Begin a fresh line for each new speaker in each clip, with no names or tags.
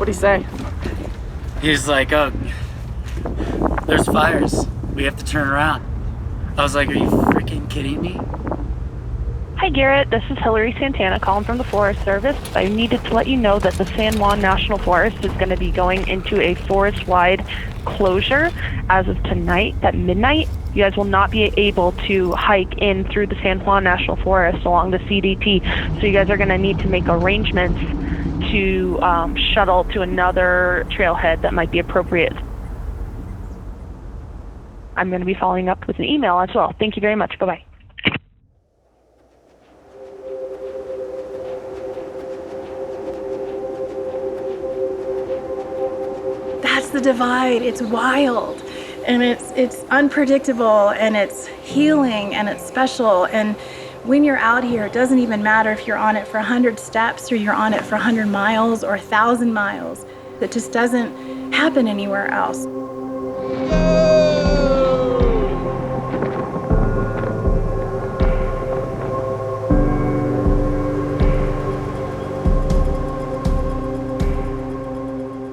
What'd he say?
He's like, oh, there's fires. We have to turn around. I was like, are you freaking kidding me?
Hi Garrett, this is Hillary Santana calling from the Forest Service. I needed to let you know that the San Juan National Forest is going to be going into a forest-wide closure as of tonight at midnight. You guys will not be able to hike in through the San Juan National Forest along the CDT, so you guys are going to need to make arrangements to shuttle to another trailhead that might be appropriate. I'm going to be following up with an email as well. Thank you very much. Bye-bye.
That's the divide. It's wild, and it's unpredictable, and it's healing, and it's special. And when you're out here, it doesn't even matter if you're on it for 100 steps or you're on it for 100 miles or 1,000 miles. That just doesn't happen anywhere else.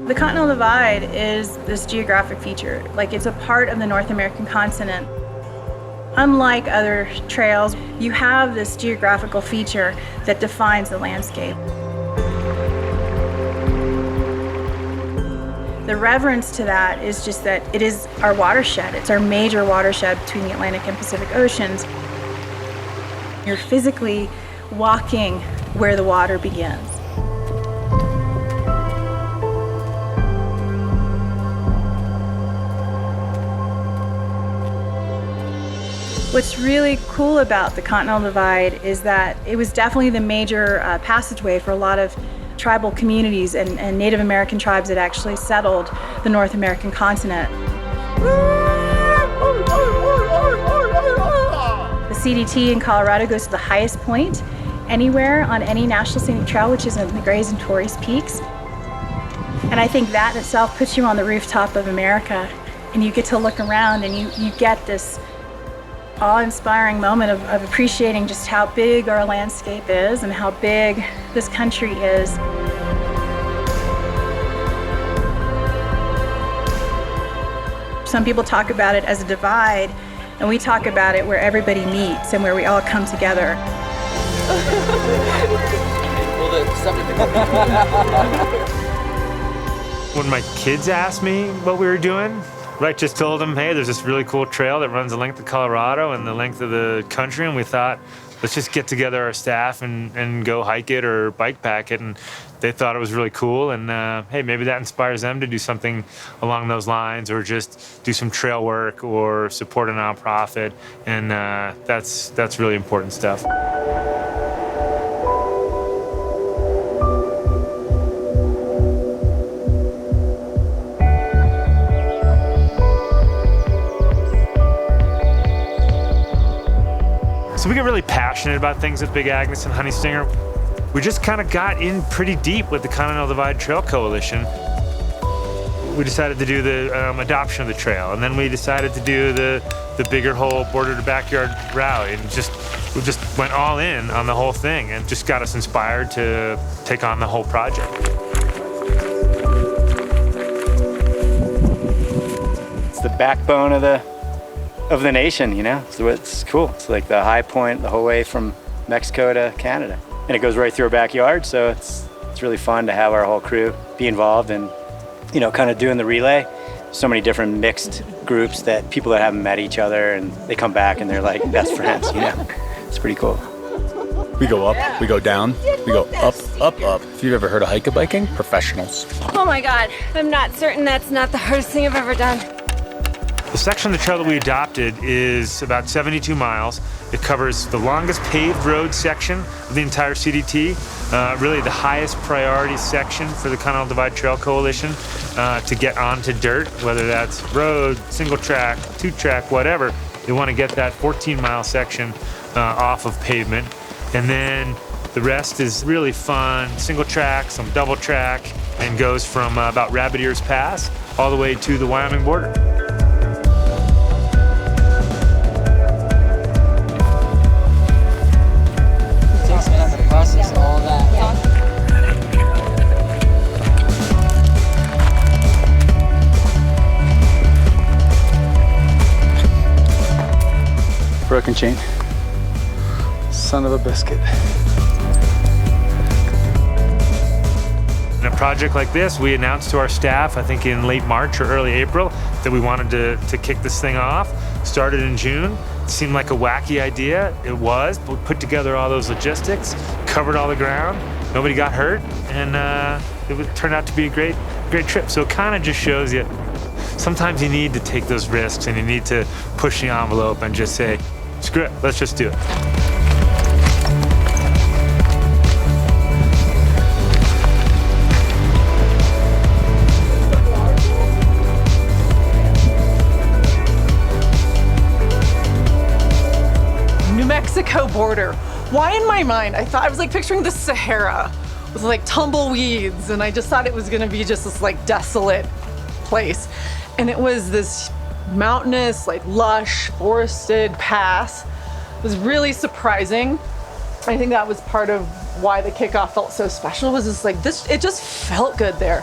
The Continental Divide is this geographic feature. Like, it's a part of the North American continent. Unlike other trails, you have this geographical feature that defines the landscape. The reverence to that is just that it is our watershed. It's our major watershed between the Atlantic and Pacific Oceans. You're physically walking where the water begins. What's really cool about the Continental Divide is that it was definitely the major passageway for a lot of tribal communities and Native American tribes that actually settled the North American continent. The CDT in Colorado goes to the highest point anywhere on any National Scenic Trail, which is in the Grays and Torreys Peaks. And I think that in itself puts you on the rooftop of America, and you get to look around and you get this awe-inspiring moment of appreciating just how big our landscape is and how big this country is. Some people talk about it as a divide, and we talk about it where everybody meets and where we all come together.
When my kids asked me what we were doing, I just told them, hey, there's this really cool trail that runs the length of Colorado and the length of the country, and we thought, let's just get together our staff and go hike it or bike pack it. And they thought it was really cool, and hey, maybe that inspires them to do something along those lines, or just do some trail work or support a nonprofit, and that's really important stuff. So we get really passionate about things at Big Agnes and Honey Stinger. We just kind of got in pretty deep with the Continental Divide Trail Coalition. We decided to do the adoption of the trail, and then we decided to do the bigger whole border to backyard route, and we just went all in on the whole thing, and just got us inspired to take on the whole project.
It's the backbone of the nation, you know? So it's cool. It's like the high point the whole way from Mexico to Canada. And it goes right through our backyard, so it's really fun to have our whole crew be involved and, you know, kind of doing the relay. So many different mixed groups that people that haven't met each other, and they come back and they're like best friends, you know? It's pretty cool.
We go up, we go down, we go up, up, up. If you've ever heard of hike-a-biking, professionals.
Oh my God, I'm not certain that's not the hardest thing I've ever done.
The section of the trail that we adopted is about 72 miles. It covers the longest paved road section of the entire CDT, really the highest priority section for the Continental Divide Trail Coalition to get onto dirt, whether that's road, single track, two track, whatever. They want to get that 14-mile section off of pavement. And then the rest is really fun, single track, some double track, and goes from about Rabbit Ears Pass all the way to the Wyoming border.
parking chain. Son of a biscuit.
In a project like this, we announced to our staff, I think in late March or early April, that we wanted to kick this thing off. Started in June. It seemed like a wacky idea. It was, but we put together all those logistics, covered all the ground, nobody got hurt, and it turned out to be a great trip. So it kind of just shows you, sometimes you need to take those risks and you need to push the envelope and just say, screw it, let's just do it.
Mexico border. Why in my mind? I was like picturing the Sahara with like tumbleweeds, and I just thought it was gonna be just this like desolate place. And it was this mountainous, like lush, forested pass. It was really surprising. I think that was part of why the kickoff felt so special, was just like this, it just felt good there.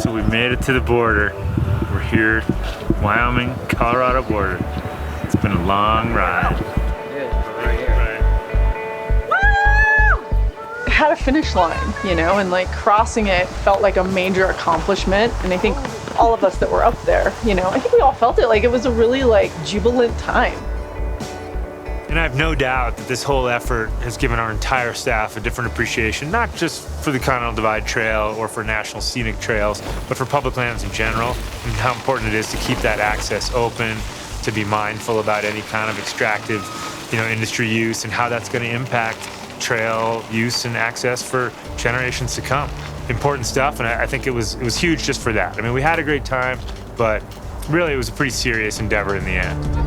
So we made it to the border. We're here, Wyoming, Colorado border. It's been a long ride.
It had a finish line, you know, and like crossing it felt like a major accomplishment. And I think all of us that were up there, you know, I think we all felt it like it was a really like jubilant time.
And I have no doubt that this whole effort has given our entire staff a different appreciation, not just for the Continental Divide Trail or for National Scenic Trails, but for public lands in general, and how important it is to keep that access open, to be mindful about any kind of extractive, industry use and how that's going to impact trail use and access for generations to come. Important stuff, and I think it was huge just for that. I mean, we had a great time, but really it was a pretty serious endeavor in the end.